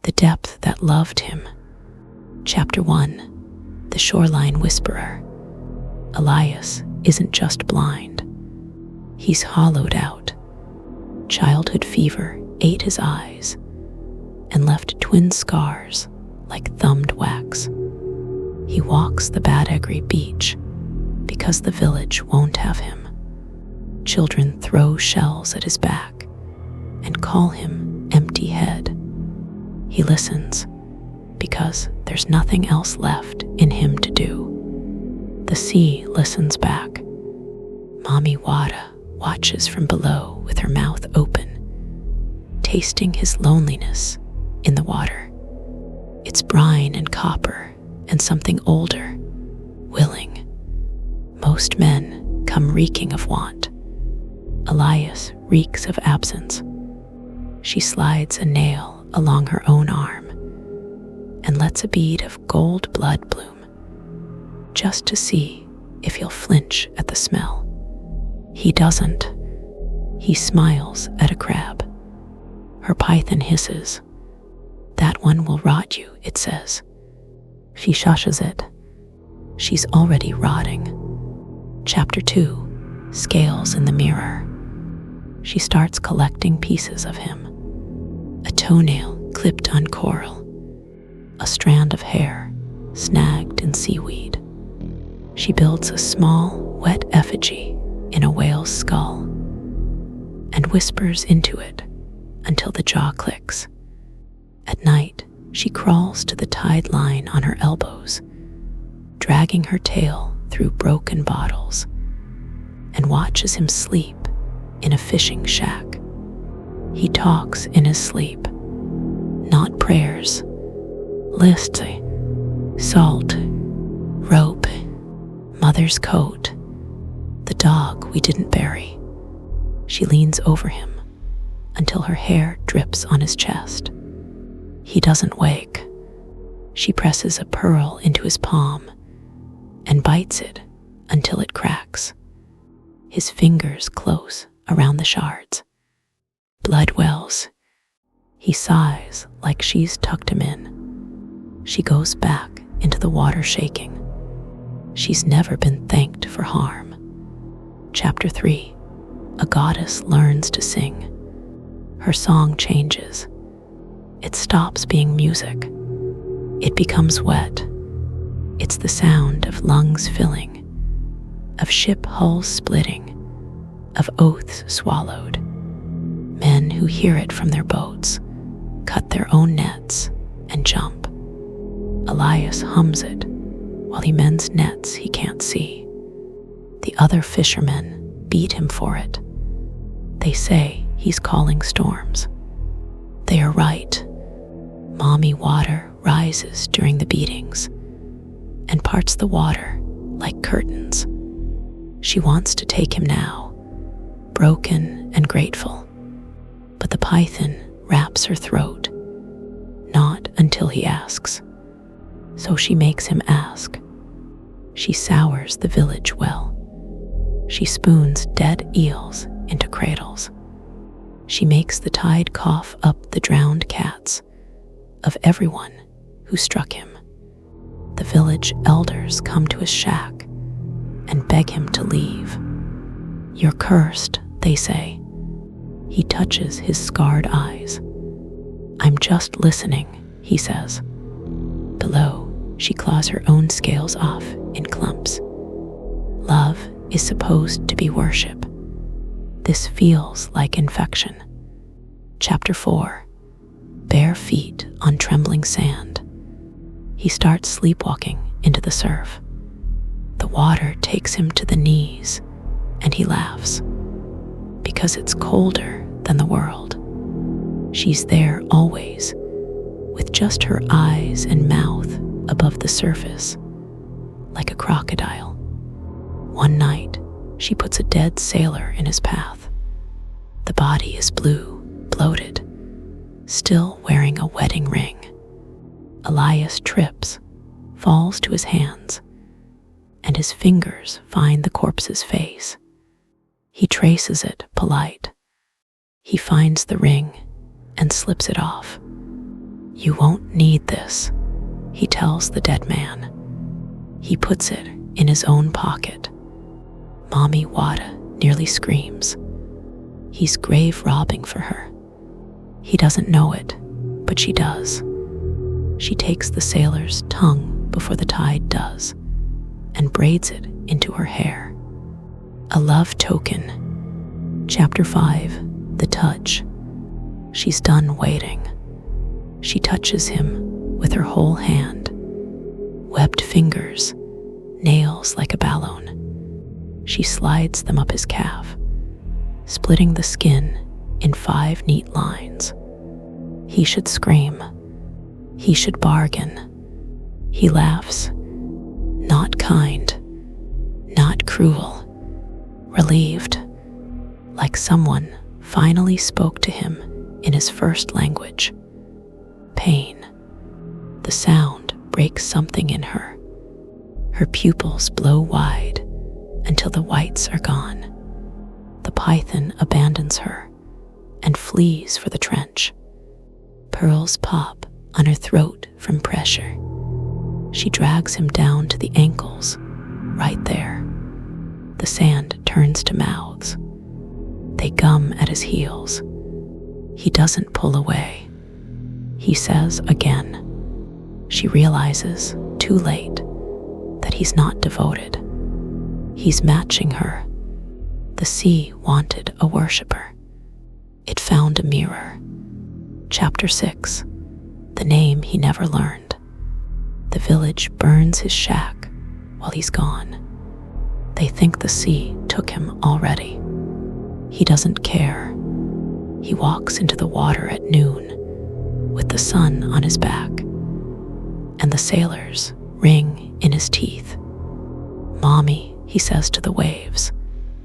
The depth that loved him. Chapter 1. The Shoreline Whisperer. Elias isn't just blind. He's hollowed out. Childhood fever ate his eyes and left twin scars like thumbed wax. He walks the Badagry beach because the village won't have him. Children throw shells at his back and call him empty head. He listens because there's nothing else left in him to do. The sea listens back. Mami Wata watches from below with her mouth open, tasting his loneliness in the water. It's brine and copper and something older, willing. Most men come reeking of want. Elias reeks of absence. She slides a nail along her own arm and lets a bead of gold blood bloom, just to see if he'll flinch at the smell. He doesn't. He smiles at a crab. Her python hisses. That one will rot you, it says. She shushes it. She's already rotting. Chapter 2. Scales in the Mirror. She starts collecting pieces of him. A toenail clipped on coral. A strand of hair snagged in seaweed. She builds a small, wet effigy in a whale's skull and whispers into it until the jaw clicks. At night, she crawls to the tide line on her elbows, dragging her tail through broken bottles, and watches him sleep in a fishing shack. He talks in his sleep, not prayers. Lists, salt, rope, mother's coat, the dog we didn't bury. She leans over him until her hair drips on his chest. He doesn't wake. She presses a pearl into his palm and bites it until it cracks. His fingers close around the shards. Blood wells. He sighs like she's tucked him in. She goes back into the water shaking. She's never been thanked for harm. Chapter 3. A goddess learns to sing. Her song changes. It stops being music. It becomes wet. It's the sound of lungs filling, of ship hulls splitting, of oaths swallowed. Men who hear it from their boats cut their own nets and jump. Elias hums it while he mends nets he can't see. The other fishermen beat him for it. They say he's calling storms. They are right. Mami Wata rises during the beatings and parts the water like curtains. She wants to take him now, broken and grateful, but the python wraps her throat, not until he asks. So she makes him ask. She sours the village well. She spoons dead eels into cradles. She makes the tide cough up the drowned cats of everyone who struck him. The village elders come to his shack and beg him to leave. You're cursed, they say. He touches his scarred eyes. I'm just listening, he says. Below, she claws her own scales off in clumps. Love is supposed to be worship. This feels like infection. Chapter 4. Bare feet on trembling sand. He starts sleepwalking into the surf. The water takes him to the knees, and he laughs, because it's colder than the world. She's there always, with just her eyes and mouth above the surface, like a crocodile. One night, she puts a dead sailor in his path. The body is blue, bloated, still wearing a wedding ring. Elias trips, falls to his hands, and his fingers find the corpse's face. He traces it, polite. He finds the ring and slips it off. "You won't need this," he tells the dead man. He puts it in his own pocket. Mami Wata nearly screams. He's grave robbing for her. He doesn't know it, but she does. She takes the sailor's tongue before the tide does and braids it into her hair. A love token. Chapter 5. The touch. She's done waiting. She touches him with her whole hand. Webbed fingers, nails like a balloon. She slides them up his calf, splitting the skin in 5 neat lines. He should scream. He should bargain. He laughs. Not kind. Not cruel. Relieved. Like someone finally spoke to him in his first language. Pain. The sound breaks something in her. Her pupils blow wide until the whites are gone. The python abandons her and flees for the trench. Pearls pop on her throat from pressure. She drags him down to the ankles, right there. The sand turns to mouths. They gum at his heels. He doesn't pull away. He says again. She realizes, too late, that he's not devoted. He's matching her. The sea wanted a worshipper. It found a mirror. Chapter 6. The name he never learned. The village burns his shack while he's gone. They think the sea took him already. He doesn't care. He walks into the water at noon with the sun on his back, and the sailors ring in his teeth. Mommy, he says to the waves,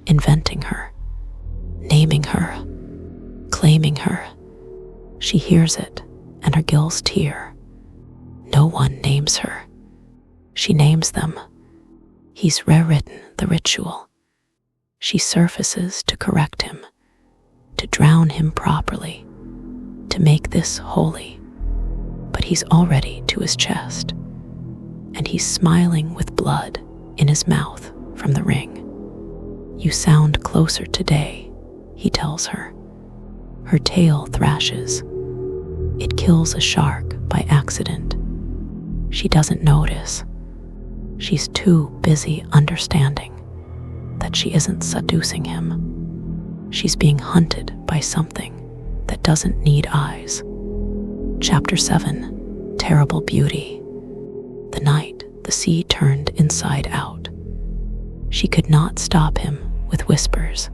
inventing her, naming her, claiming her. She hears it, and her gills tear. No one names her. She names them. He's rewritten the ritual. She surfaces to correct him, to drown him properly, to make this holy. But he's already to his chest, and he's smiling with blood in his mouth from the ring. You sound closer today, he tells her. Her tail thrashes. It kills a shark by accident. She doesn't notice. She's too busy understanding that she isn't seducing him. She's being hunted by something that doesn't need eyes. Chapter 7. Terrible Beauty. The night the sea turned inside out. She could not stop him with whispers.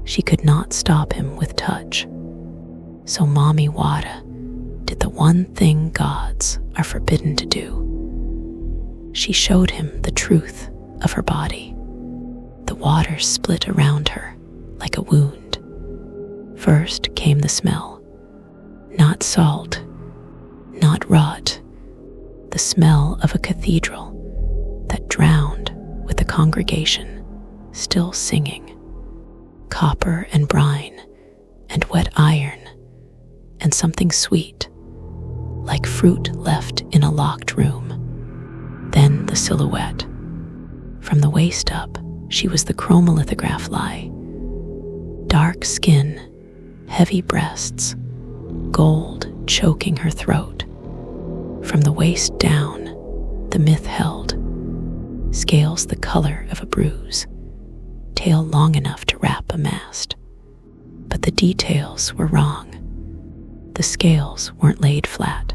She could not stop him with touch. So Mami Wata did the one thing gods are forbidden to do. She showed him the truth of her body. The water split around her like a wound. First came the smell. Not salt, not rot. The smell of a cathedral that drowned with the congregation still singing. Copper and brine and wet iron and something sweet, like fruit left in a locked room. Then the silhouette. From the waist up, she was the chromolithograph lie. Dark skin, heavy breasts, gold choking her throat. From the waist down, the myth held. Scales the color of a bruise, tail long enough to wrap a mast. But the details were wrong. The scales weren't laid flat.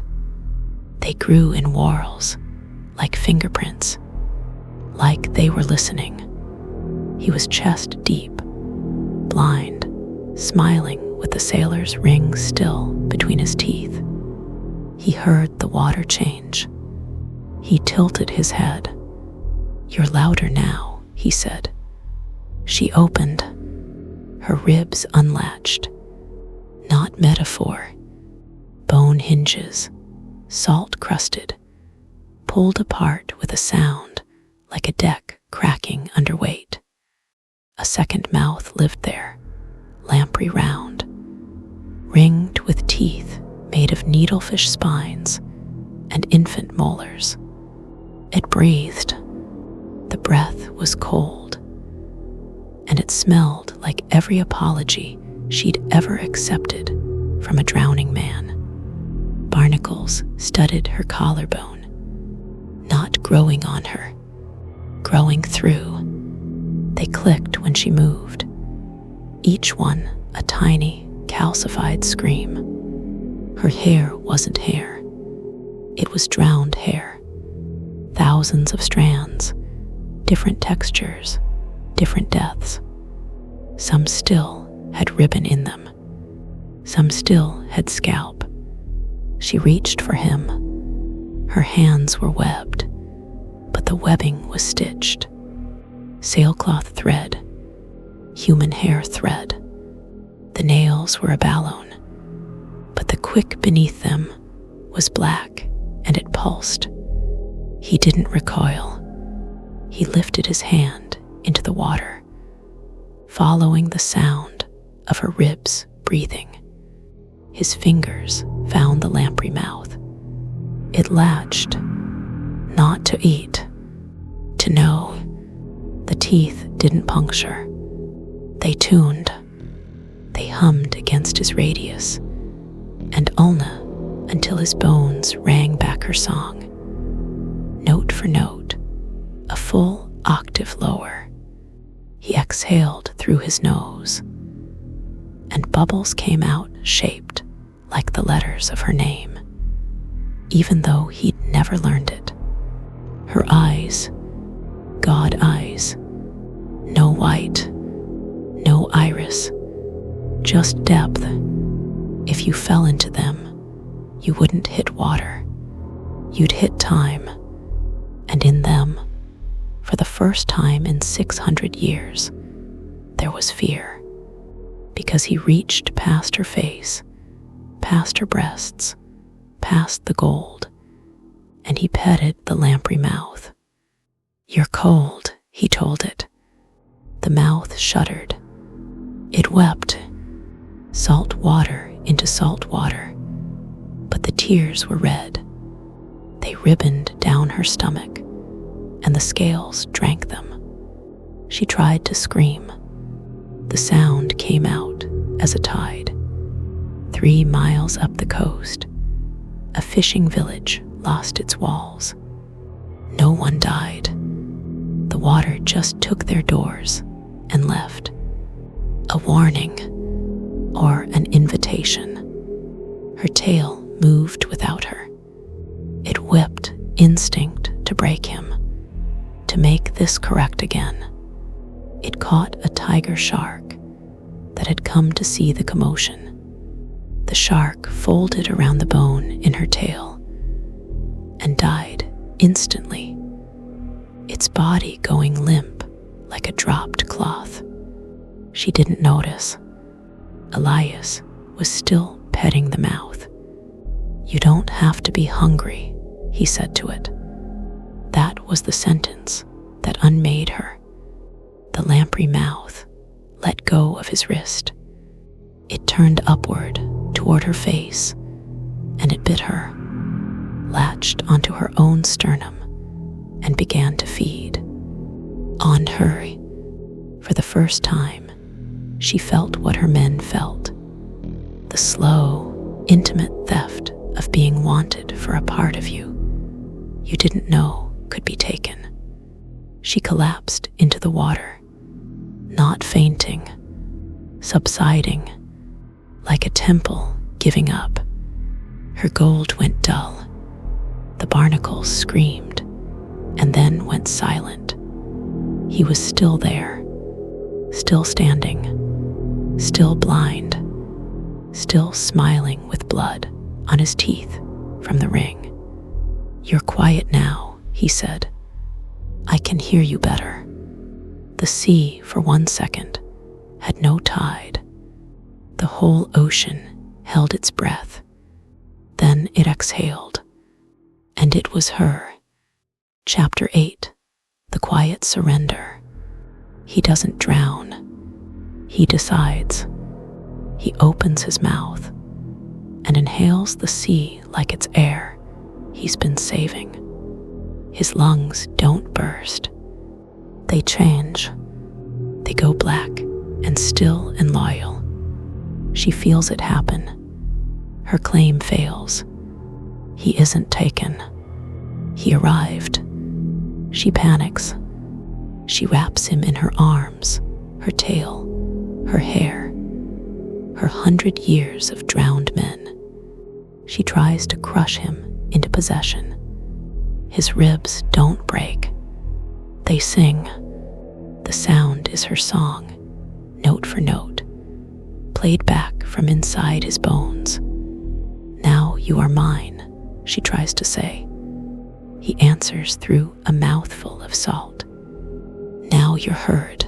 They grew in whorls, like fingerprints, like they were listening. He was chest deep, blind, smiling with the sailor's ring still between his teeth. He heard the water change. He tilted his head. "You're louder now," he said. She opened, her ribs unlatched. Not metaphor. Bone hinges, salt-crusted, pulled apart with a sound like a deck cracking under weight. A second mouth lived there, lamprey round, ringed with teeth made made of needlefish spines and infant molars. It breathed. The breath was cold, and it smelled like every apology she'd ever accepted from a drowning man. Barnacles studded her collarbone, not growing on her, growing through. They clicked when she moved, each one a tiny, calcified scream. Her hair wasn't hair. It was drowned hair. Thousands of strands, different textures, different depths. Some still had ribbon in them. Some still had scalp. She reached for him. Her hands were webbed, but the webbing was stitched. Sailcloth thread, human hair thread. The nails were a balone, but the quick beneath them was black, and it pulsed. He didn't recoil. He lifted his hand into the water, following the sound of her ribs breathing. His fingers found the lamprey mouth. It latched, not to eat, to know. The teeth didn't puncture. They tuned. They hummed against his radius, and ulna until his bones rang back her song. Note for note, a full octave lower. He exhaled through his nose, and bubbles came out shaped like the letters of her name, even though he'd never learned it. Her eyes, God eyes, no white, no iris, just depth. If you fell into them, you wouldn't hit water. You'd hit time, and in them, for the first time in 600 years, there was fear, because he reached past her face, past her breasts, past the gold, and he petted the lamprey mouth. "You're cold," he told it. The mouth shuddered. It wept, salt water into salt water, but the tears were red. They ribboned down her stomach, and the scales drank them. She tried to scream. The sound came out as a tide. 3 miles up the coast, a fishing village lost its walls. No one died. The water just took their doors and left. A warning, or an invitation. Her tail moved without her. It whipped instinct to break him, to make this correct again. It caught a tiger shark that had come to see the commotion. The shark folded around the bone in her tail and died instantly, its body going limp like a dropped cloth. She didn't notice. Elias was still petting the mouth. "You don't have to be hungry," he said to it. That was the sentence that unmade her. The lamprey mouth let go of his wrist. It turned upward toward her face, and it bit her, latched onto her own sternum, and began to feed. On her, for the first time, she felt what her men felt. The slow, intimate theft of being wanted for a part of you didn't know could be taken. She collapsed into the water, not fainting, subsiding, like a temple giving up. Her gold went dull. The barnacles screamed and then went silent. He was still there, still standing, still blind, still smiling with blood on his teeth from the ring. "You're quiet now," he said. "I can hear you better." The sea, for 1 second, had no tide. The whole ocean held its breath. Then it exhaled, and it was her. Chapter 8, The Quiet Surrender. He doesn't drown. He decides. He opens his mouth and inhales inhales the sea like it's air he's been saving. His lungs don't burst. They change. They go black and still and loyal. She feels it happen. Her claim fails. He isn't taken. He arrived. She panics. She wraps him in her arms, her tail, her hair, her 100 years of drowned men. She tries to crush him into possession. His ribs don't break. They sing. The sound is her song, note for note, played back from inside his bones. Now you are mine, she tries to say. He answers through a mouthful of salt. Now you're heard.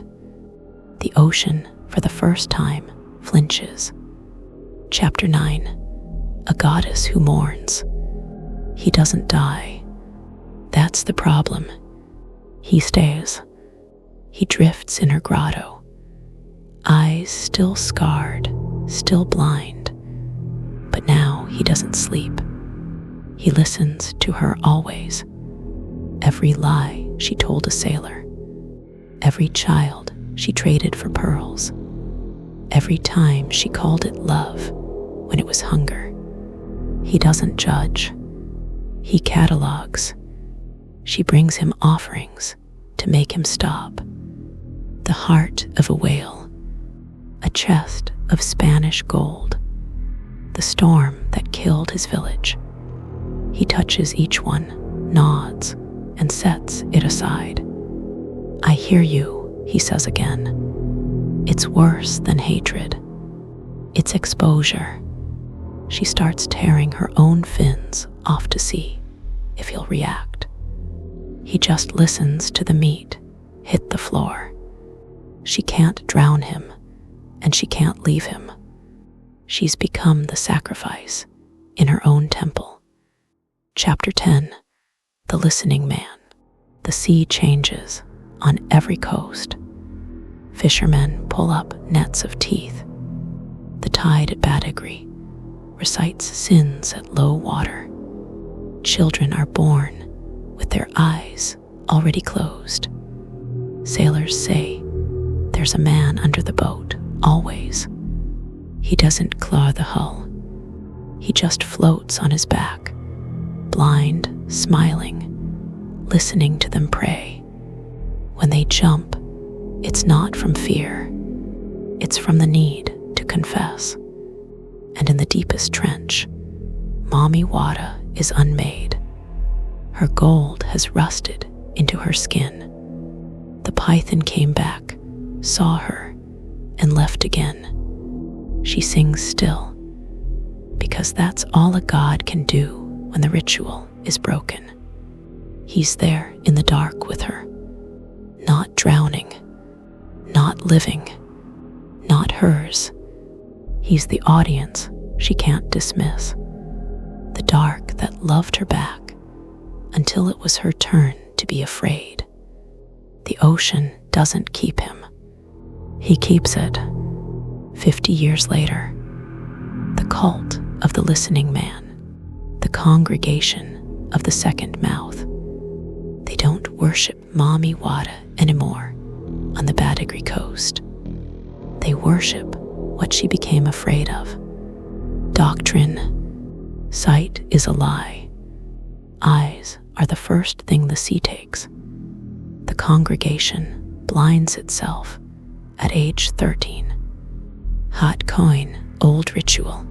The ocean, for the first time, flinches. Chapter 9. A goddess who mourns. He doesn't die. That's the problem. He stays. He drifts in her grotto. Eyes still scarred, still blind. But now he doesn't sleep. He listens to her always. Every lie she told a sailor. Every child she traded for pearls. Every time she called it love when it was hunger. He doesn't judge. He catalogs. She brings him offerings to make him stop. The heart of a whale. A chest of Spanish gold. The storm that killed his village. He touches each one, nods, and sets it aside. I hear you, he says again. It's worse than hatred. It's exposure. She starts tearing her own fins off to see if he'll react. He just listens to the meat hit the floor. She can't drown him, and she can't leave him. She's become the sacrifice in her own temple. Chapter 10. The Listening Man. The sea changes on every coast. Fishermen pull up nets of teeth. The tide at Badagry recites sins at low water. Children are born with their eyes already closed. Sailors say there's a man under the boat, always. He doesn't claw the hull. He just floats on his back, blind, smiling, listening to them pray. When they jump, it's not from fear. It's from the need to confess. And in the deepest trench, Mami Wata is unmade. Her gold has rusted into her skin. The python came back, saw her, and left again. She sings still, because that's all a god can do when the ritual is broken. He's there in the dark with her, not drowning, not living, not hers. He's the audience she can't dismiss, the dark that loved her back until it was her turn to be afraid. The ocean doesn't keep him. He keeps it. 50 years later, the cult of the listening man, the congregation of the second mouth. They don't worship Mami Wata anymore on the Badagry coast. They worship what she became afraid of. Doctrine. Sight is a lie. Eyes are the first thing the sea takes. The congregation blinds itself at age 13. Hot coin, old ritual.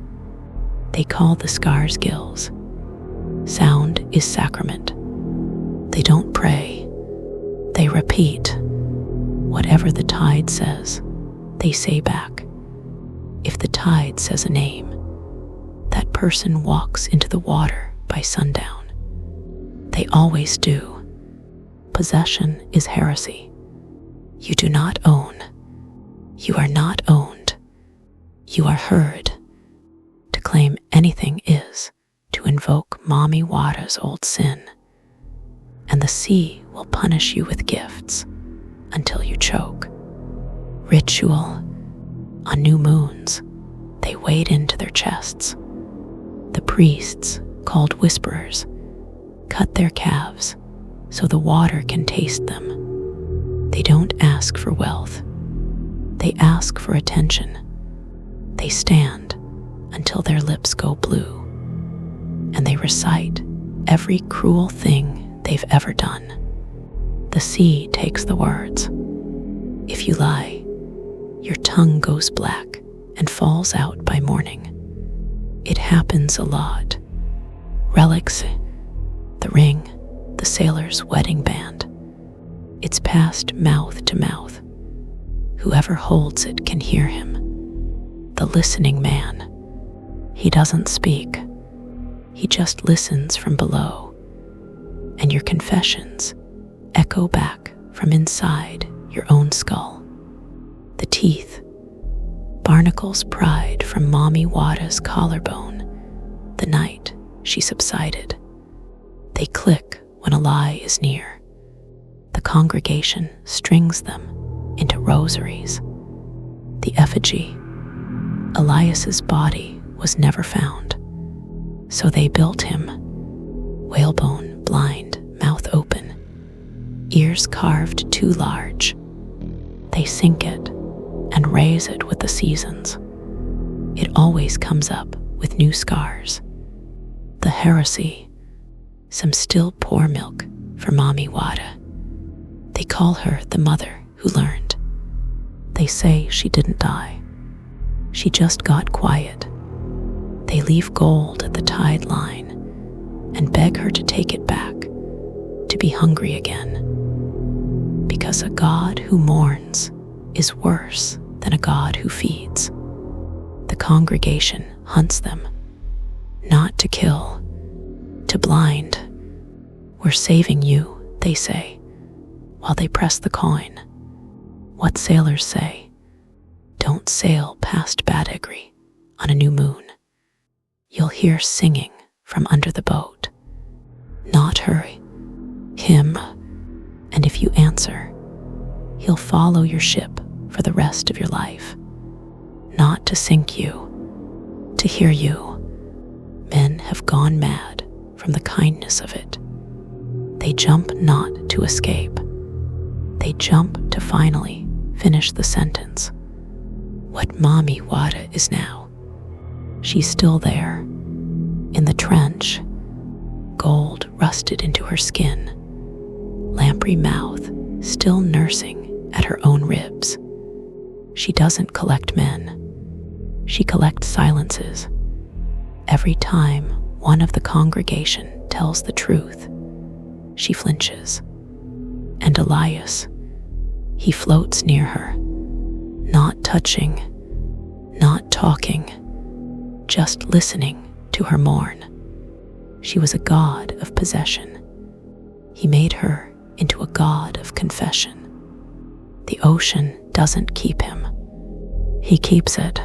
They call the scars gills. Sound is sacrament. They don't pray. They repeat. Whatever the tide says, they say back. If the tide says a name, that person walks into the water by sundown. They always do. Possession is heresy. You do not own. You are not owned. You are heard. To claim anything is to invoke Mami Wata's old sin. And the sea will punish you with gifts until you choke. Ritual. On new moons, they wade into their chests. Priests, called whisperers, cut their calves so the water can taste them. They don't ask for wealth. They ask for attention. They stand until their lips go blue, and they recite every cruel thing they've ever done. The sea takes the words. If you lie, your tongue goes black and falls out by morning. It happens a lot. Relics, the ring, the sailor's wedding band. It's passed mouth to mouth. Whoever holds it can hear him. The listening man. He doesn't speak. He just listens from below. And your confessions echo back from inside your own skull. The teeth. Barnacles pried from Mami Wata's collarbone the night she subsided. They click when a lie is near. The congregation strings them into rosaries. The effigy, Elias's body, was never found. So they built him, whalebone, blind, mouth open, ears carved too large. They sink it and raise it with the seasons. It always comes up with new scars. The heresy, some still pour milk for Mami Wata. They call her the mother who learned. They say she didn't die. She just got quiet. They leave gold at the tide line and beg her to take it back, to be hungry again. Because a God who mourns is worse than a God who feeds. The congregation hunts them, not to kill, to blind. We're saving you, they say, while they press the coin. What sailors say, don't sail past Badagry on a new moon. You'll hear singing from under the boat. Not her, him, and if you answer, he'll follow your ship for the rest of your life. Not to sink you, to hear you. Men have gone mad from the kindness of it. They jump not to escape. They jump to finally finish the sentence. What Mami Wata is now. She's still there, in the trench, gold rusted into her skin, lamprey mouth still nursing at her own ribs. She doesn't collect men. She collects silences. Every time one of the congregation tells the truth, she flinches. And Elias, he floats near her, not touching, not talking, just listening to her mourn. She was a god of possession. He made her into a god of confession. The ocean doesn't keep him. He keeps it.